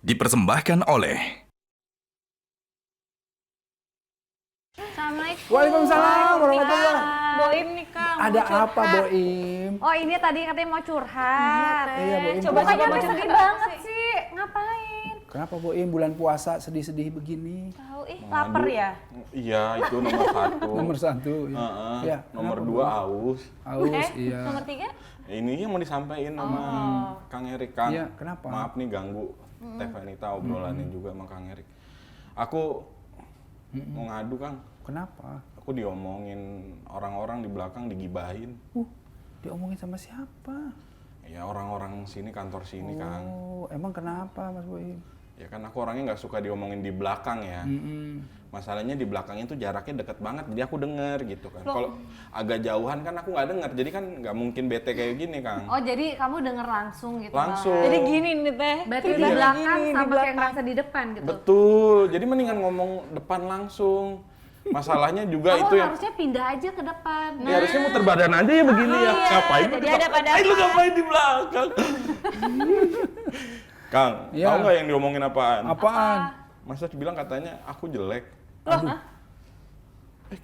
dipersembahkan oleh Assalamualaikum. Waalaikumsalam warahmatullahi. Boim nih Kang. Ada mau apa, curhat. Boim? Oh ini tadi katanya mau curhat. Iya, Boim. Coba Coba coba cerita sedih banget sih. Ngapain? Kenapa Boim bulan puasa sedih-sedih begini? Tahu lapar ya. Iya, itu nomor satu. Nomor satu. Ya. Heeh. Ya, Nomor kenapa, dua Boim? aus. Aus, iya. Nomor 3? Ini yang mau disampaikan sama Kang Erik, Kang. Iya, kenapa? Maaf nih ganggu Teh Vanita obrolannya juga sama Kang Erik. Aku mau ngadu, Kang. Kenapa? Aku diomongin orang-orang di belakang, digibahin. Diomongin sama siapa? Ya orang-orang sini, kantor sini, Kang. Oh, emang kenapa, Mas Boim? Ya kan aku orangnya nggak suka diomongin di belakang ya. Masalahnya di belakangnya tuh jaraknya deket banget, jadi aku denger gitu kan. Kalau agak jauhan kan aku nggak denger, jadi kan nggak mungkin bete kayak gini, Kang. Oh jadi kamu denger langsung gitu. Langsung. Bang. Jadi gini nih Teh. Berarti Kita di lagi belakang gini, di sama kayak belakang. ngerasa di depan gitu. Betul, jadi mendingan ngomong depan langsung. Masalahnya juga Kamu itu yang harusnya pindah aja ke depan. ya harusnya muter badan aja ya begini ya. iya, Ngapain? jadi lu ada pada ngapain lu apa? ngapain di belakang? Kang, Iya. tahu nggak yang diomongin apaan? Apaan? Masa bilang katanya aku jelek.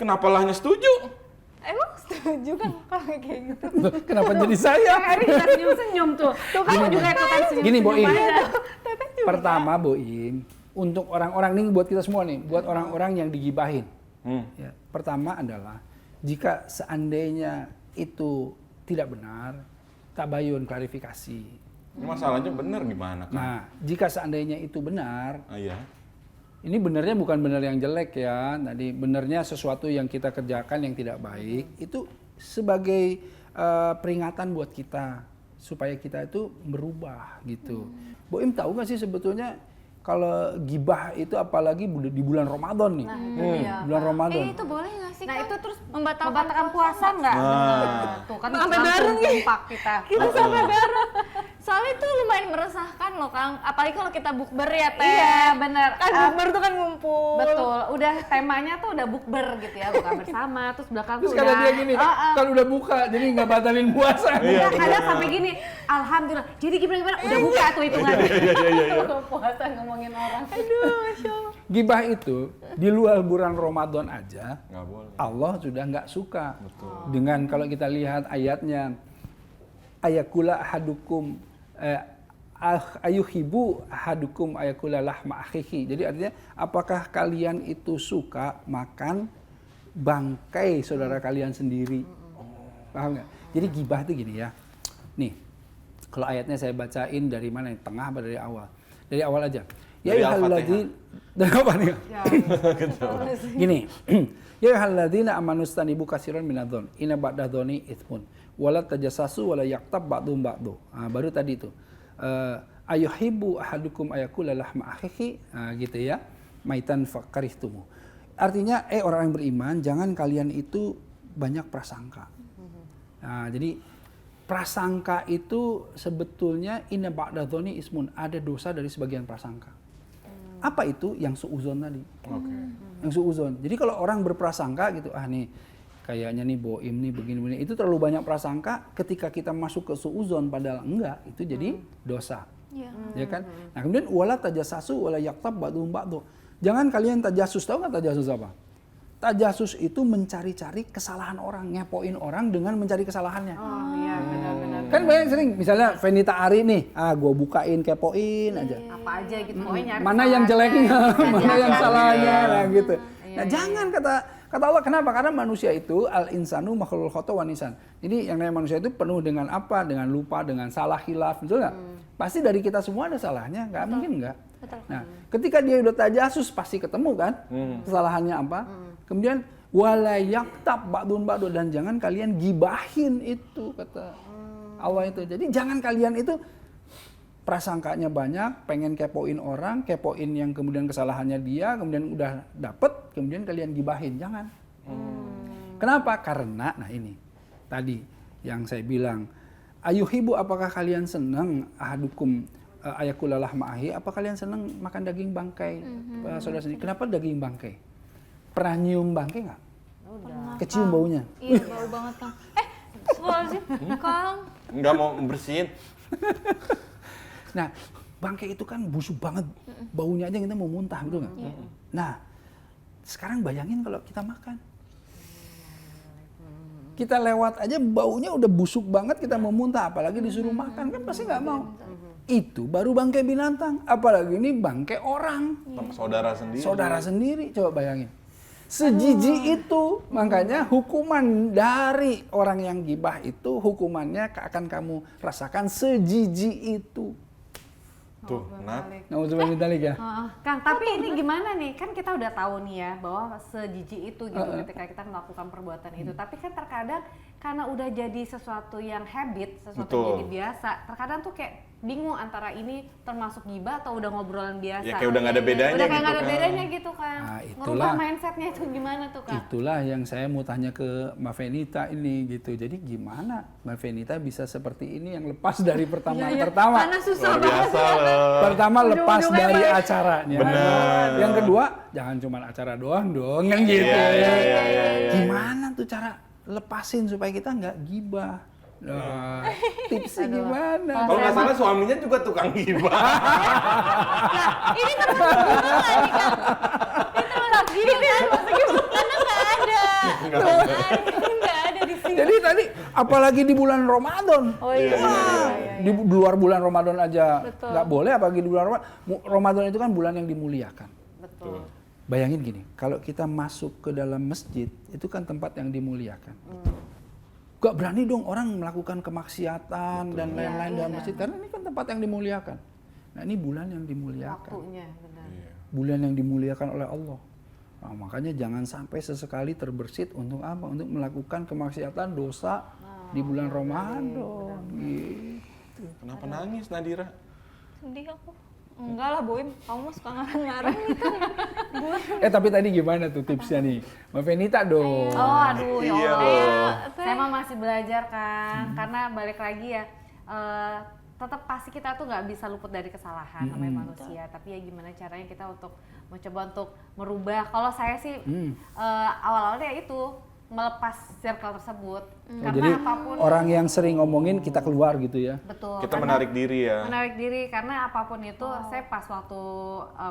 Kenapa lahnya setuju? Emang setuju kan kalau kayak gitu? Loh, kenapa jadi saya? Erik juga senyum-senyum tuh. Tuh kamu juga ikutan senyum. Gini, Boim. Pertama, Boim, untuk orang-orang ini buat kita semua nih, buat orang-orang yang digibahin. Ya, pertama adalah jika seandainya itu tidak benar, tabayun klarifikasi. Ini masalahnya bener gimana, Kang? Nah, jika seandainya itu benar, Ah, iya. ini benernya bukan benar yang jelek ya. Tadi benernya sesuatu yang kita kerjakan yang tidak baik itu sebagai peringatan buat kita supaya kita itu berubah gitu. Boim tahu nggak sih sebetulnya kalau gibah itu apalagi di bulan Ramadan nih. Bulan Ramadan. Itu boleh nggak sih? Nah Kang? itu terus membatalkan puasa nggak? Nah. Tuh kan Sampai langsung bareng nih. kompak kita. Kita sampai bareng. Soalnya itu lumayan meresahkan loh Kang. Apalagi kalau kita bukber ya Teh. Iya bener. Kan bukber tuh kan ngumpul. Betul, udah temanya tuh udah bukber gitu ya, buka bersama, terus belakang Terus tuh kata udah dia gini, kalau udah buka jadi nggak batalin puasa. Iya, kadang sampai gini, alhamdulillah. Jadi gimana udah buka tuh hitungannya. Puasa ngomongin orang. Gibah itu di luar bulan Ramadan aja Nggak boleh. Allah sudah nggak suka. Dengan kalau kita lihat ayatnya, ayakula ahadukum ayuhibu ahadukum ayakula lahma akhihi. Jadi artinya apakah kalian itu suka makan bangkai saudara kalian sendiri? Paham nggak? Jadi gibah itu gini ya. Nih, kalau ayatnya saya bacain dari mana? Tengah apa dari awal? Dari awal aja. Ya Dari ayyuhalladzina dari apa nih? Gini. Ya ayyuhalladzina amanu stanibu katsiran minadh-dhon. Inna ba'dadh-dhoni itsmun. Wala tajassasu wala yaqtab ba'dhum ba'dhu. Baru tadi itu. Ayuhibbu ahadukum ayakula lahma akhihi. Gitu ya. Maitan fakarihtumu. Artinya orang yang beriman jangan kalian itu banyak prasangka. Jadi prasangka itu sebetulnya inna ba'dadh-dhoni ismun, ada dosa dari sebagian prasangka. Apa itu? Yang suuzon tadi. Yang suuzon. Jadi kalau orang berprasangka gitu, nih kayaknya nih Boim nih begini-begini, itu terlalu banyak prasangka, ketika kita masuk ke suuzon padahal enggak, itu jadi dosa. Ya kan? Nah, kemudian wala tajassasu wala yaqtab ba'dhum ba'dhu. Jangan kalian tajasus. Tahu nggak tajasus apa? Tajasus itu mencari-cari kesalahan orang, ngepoin orang dengan mencari kesalahannya. Oh iya benar-benar. Kan banyak sering, misalnya Venita Ari nih, gua bukain, kepoin aja. Apa aja gitu, pokoknya nyari Mana yang jeleknya, mana yang salahnya, nah gitu. Nah, Iya. jangan kata Allah, kenapa? Karena manusia itu al insanu makhluk khata' wa nisan. Jadi yang namanya manusia itu penuh dengan apa? Dengan lupa, dengan salah, khilaf, betul nggak? Pasti dari kita semua ada salahnya, nggak mungkin nggak. Nah, ketika dia udah tajasus pasti ketemu kan kesalahannya apa. Kemudian wala yaktab ba'dun ba'du, dan jangan kalian gibahin itu kata Allah itu. Jadi jangan kalian itu prasangkanya banyak, pengen kepoin orang, kepoin yang kemudian kesalahannya dia, kemudian udah dapet, kemudian kalian gibahin, jangan. Kenapa? Karena, nah ini tadi yang saya bilang, ayuhibu, apakah kalian senang ahadukum ayakula lahma akhihi, apa kalian senang makan daging bangkai saudara sendiri? Kenapa daging bangkai? Pernah nyium bangkai nggak? Kecium baunya. Iya, bau banget Kang. Soalnya Kang. Nggak mau bersihin. Nah, bangkai itu kan busuk banget, baunya aja kita mau muntah, betul nggak? Nah, sekarang bayangin kalau kita makan. Kita lewat aja baunya udah busuk banget, kita mau muntah, apalagi disuruh makan, kan pasti nggak mau. Itu baru bangkai binatang, apalagi ini bangkai orang. Saudara sendiri. Saudara sendiri, coba bayangin. Sejijik itu, makanya hukuman dari orang yang gibah itu, hukumannya akan kamu rasakan sejijik itu. Tuh, Nat. Nah, coba minta lagi ya. Kang, tapi ini gimana nih? Kan kita udah tahu nih ya bahwa sejijik itu gitu ketika kita melakukan perbuatan itu. Tapi kan terkadang karena udah jadi sesuatu yang habit, sesuatu yang jadi biasa. Terkadang tuh kayak bingung antara ini termasuk gibah atau udah ngobrolan biasa. Ya kayak udah nggak ada bedanya udah kayak gitu nggak ada kan. bedanya gitu kan. Nah, itulah. Ngerubah mindsetnya itu gimana tuh Kang? Itulah yang saya mau tanya ke Mbak Venita ini gitu. Jadi gimana Mbak Venita bisa seperti ini yang lepas dari pertama? Karena susah Luar biasa loh. Pertama lepas Ujung-ujungnya dari baik. acaranya. Benar. Yang kedua, jangan cuma acara doang dong kan gitu. Iya. Gimana tuh cara lepasin supaya kita nggak gibah? Nah, tipsnya gimana? Kalau nggak salah suaminya juga tukang gibah. Ini terus hubungan nih Kang. Ini terus gini kan maksudnya karena nggak ada. Nggak ada di sini. Jadi tadi apalagi di bulan Ramadan. Oh iya. Wah, di luar bulan Ramadan aja Betul. nggak boleh, apalagi di bulan Ramadan. Ramadan itu kan bulan yang dimuliakan. Betul. Bayangin gini, kalau kita masuk ke dalam masjid, itu kan tempat yang dimuliakan. Gak berani dong orang melakukan kemaksiatan dan lain-lain dalam masjid, karena ini kan tempat yang dimuliakan. Nah, ini bulan yang dimuliakan. Waktunya benar. Bulan yang dimuliakan oleh Allah. Nah, makanya jangan sampai sesekali terbersit untuk apa? Untuk melakukan kemaksiatan dosa di bulan Ramadan. Gitu. Kenapa nangis Nadira? Sedih aku. Enggak lah Boim, kamu suka ngarang-ngarang nih Kang. Tapi tadi gimana tuh tipsnya nih? Mbak Venita dong. Oh aduh ya Iya Allah. loh. Saya mah masih belajar kan, karena balik lagi ya, tetap pasti kita tuh nggak bisa luput dari kesalahan namanya manusia. Tapi ya gimana caranya kita untuk mencoba untuk merubah. Kalau saya sih awal-awalnya itu melepas circle tersebut. Karena Jadi apapun orang yang sering ngomongin kita keluar gitu ya. betul. Kita karena menarik diri ya. menarik diri karena apapun itu saya pas waktu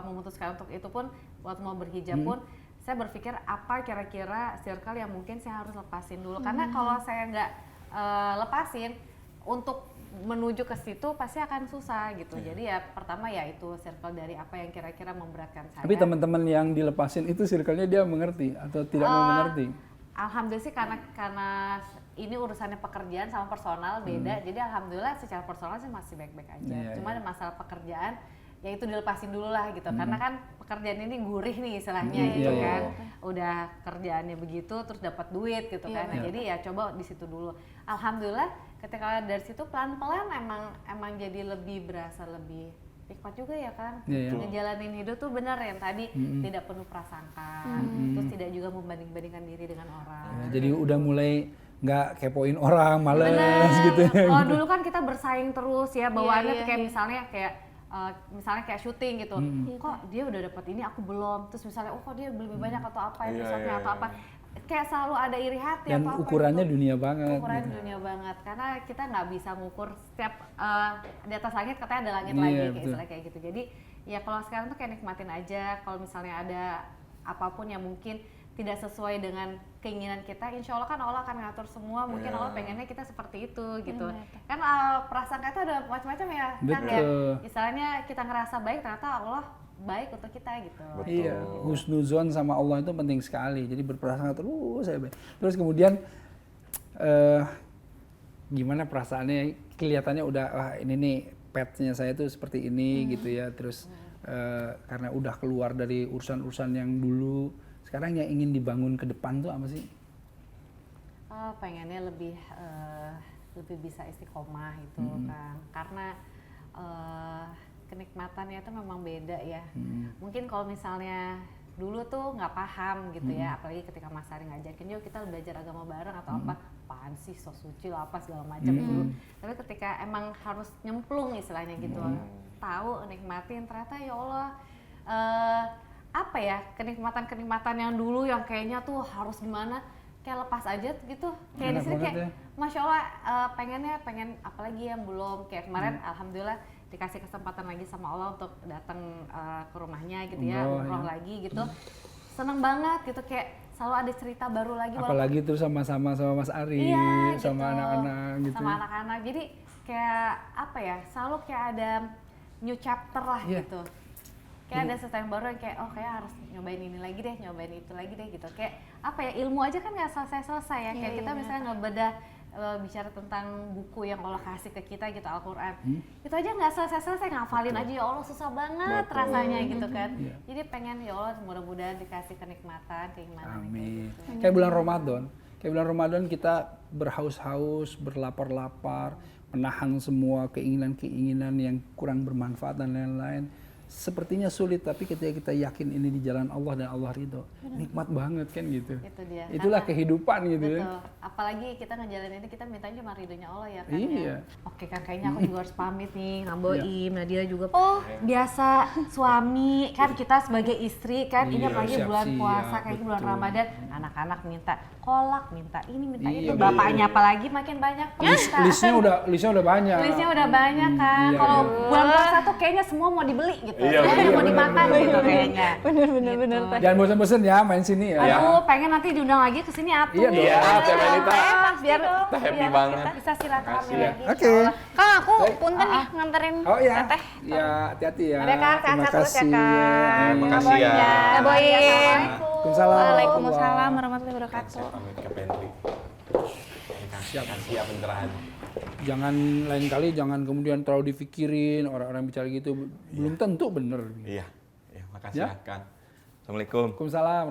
memutuskan untuk itu pun waktu mau berhijab pun saya berpikir apa kira-kira circle yang mungkin saya harus lepasin dulu karena kalau saya nggak lepasin untuk menuju ke situ pasti akan susah gitu. Jadi ya pertama ya itu circle dari apa yang kira-kira memberatkan saya. Tapi teman-teman yang dilepasin itu circle-nya dia mengerti atau tidak mau mengerti? Alhamdulillah sih karena ini urusannya pekerjaan sama personal beda. Jadi alhamdulillah secara personal sih masih baik-baik aja. Iya, Cuma masalah pekerjaan ya itu dilepasin dulu lah gitu. Karena kan pekerjaan ini gurih nih istilahnya gitu iya, kan. Udah kerjaannya begitu terus dapat duit gitu kan. Nah, jadi ya coba di situ dulu. Alhamdulillah ketika dari situ pelan-pelan emang jadi lebih berasa lebih nikmat juga ya kan. Ngejalanin hidup tuh benar yang tadi tidak penuh prasangka, terus tidak juga membanding-bandingkan diri dengan orang. Ya, jadi udah mulai nggak kepoin orang, males gitu. Kalau dulu kan kita bersaing terus ya bawaannya tuh kayak iya. misalnya kayak syuting gitu. Kok dia udah dapat ini aku belum. Terus misalnya kok dia lebih banyak atau apa episode-nya atau apa. Kayak selalu ada iri hati Dan atau apa. ukurannya gitu. dunia banget. Ukuran gitu. dunia banget karena kita nggak bisa ngukur setiap di atas langit katanya ada langit Iya, lagi kayak betul. istilah kayak gitu. Jadi ya kalau sekarang tuh kayak nikmatin aja. Kalau misalnya ada apapun yang mungkin tidak sesuai dengan keinginan kita, insya Allah kan Allah akan ngatur semua. Mungkin Allah pengennya kita seperti itu gitu. Kan prasangka itu ada macam-macam ya, kan ya. Misalnya kita ngerasa baik, ternyata Allah baik untuk kita gitu. Iya, husnuzon sama Allah itu penting sekali. Jadi berprasangka terus saya baik. Terus kemudian gimana perasaannya? Kelihatannya udah wah ini nih petnya saya tuh seperti ini gitu ya. Terus karena udah keluar dari urusan-urusan yang dulu, sekarang yang ingin dibangun ke depan tuh apa sih? Pengennya lebih bisa istiqomah itu kan. Karena kenikmatannya itu memang beda ya. Mungkin kalau misalnya dulu tuh nggak paham gitu ya, apalagi ketika Mas Ari ngajakin yuk kita belajar agama bareng atau apaan sih so suci lah apa segala macam itu. Tapi ketika emang harus nyemplung istilahnya gitu, tahu nikmatin ternyata ya Allah apa ya kenikmatan yang dulu yang kayaknya tuh harus gimana kayak lepas aja gitu. Kayak di sini kayak Masya Allah pengen apalagi yang belum kayak kemarin alhamdulillah dikasih kesempatan lagi sama Allah untuk datang ke rumahnya gitu ya, umroh lagi gitu. Seneng banget gitu, kayak selalu ada cerita baru lagi. Apalagi tuh sama-sama sama Mas Ari, iya, sama gitu. anak-anak gitu. Sama anak-anak. Jadi kayak apa ya? Selalu kayak ada new chapter lah gitu. Kayak ada sesuatu yang baru yang kayak kayak harus nyobain ini lagi deh, nyobain itu lagi deh gitu. Kayak apa ya? Ilmu aja kan nggak selesai-selesai ya. Kayak kita misalnya ngebedah bicara tentang buku yang Allah kasih ke kita gitu, Al-Quran. Itu aja nggak selesai-selesai, ngafalin aja ya Allah susah banget rasanya gitu kan. Jadi pengen ya Allah mudah-mudahan dikasih kenikmatan, keimanan. Amin. Gitu. Kayak bulan Ramadan kita berhaus-haus, berlapar-lapar, menahan semua keinginan-keinginan yang kurang bermanfaat dan lain-lain. Sepertinya sulit, tapi ketika kita yakin ini di jalan Allah dan Allah ridho, nikmat banget kan gitu. Itu dia. Itulah kehidupan gitu betul. ya. Apalagi kita ngejalanin ini, kita mintanya cuma ridhonya Allah ya kan. Iya. Ya. Oke kan, kayaknya aku juga harus pamit nih, Ngamboim, Nadira juga. Biasa suami kan, kita sebagai istri kan, ini Iya, apalagi bulan siap-siap, puasa kayak bulan betul. Ramadan, anak-anak minta kolak, minta ini, minta Iya, itu. Bapaknya apalagi makin banyak permintaan. Listnya udah banyak. Listnya udah banyak kan. Iya, Kalau iya. bulan puasa tuh kayaknya semua mau dibeli gitu. Iya, Semuanya mau bener, dimakan bener, gitu kayaknya. Bener. Gitu. Jangan bosan-bosan ya main sini ya. Aduh, pengen nanti diundang lagi ke sini atuh. Iya dong. Iya, Teh Melita. Biar Kita happy biar banget. kita bisa silaturahmi Makasih ya. lagi. Oke. insyaallah. Kang, aku Baik. punten nih nganterin Oh ya. teteh. Ya, hati-hati ya. Ada Kak, Terima sehat terus ya, kasih. Kak. Amin. Makasih ya. Boim. Waalaikumsalam. Waalaikumsalam warahmatullahi wabarakatuh. Saya pamit ke pantry. Siap pencerahan. Jangan lain kali jangan kemudian terlalu dipikirin orang-orang bicara gitu, belum tentu bener. Iya. Makasih Ya. ya, Kang. Assalamualaikum. Waalaikumsalam.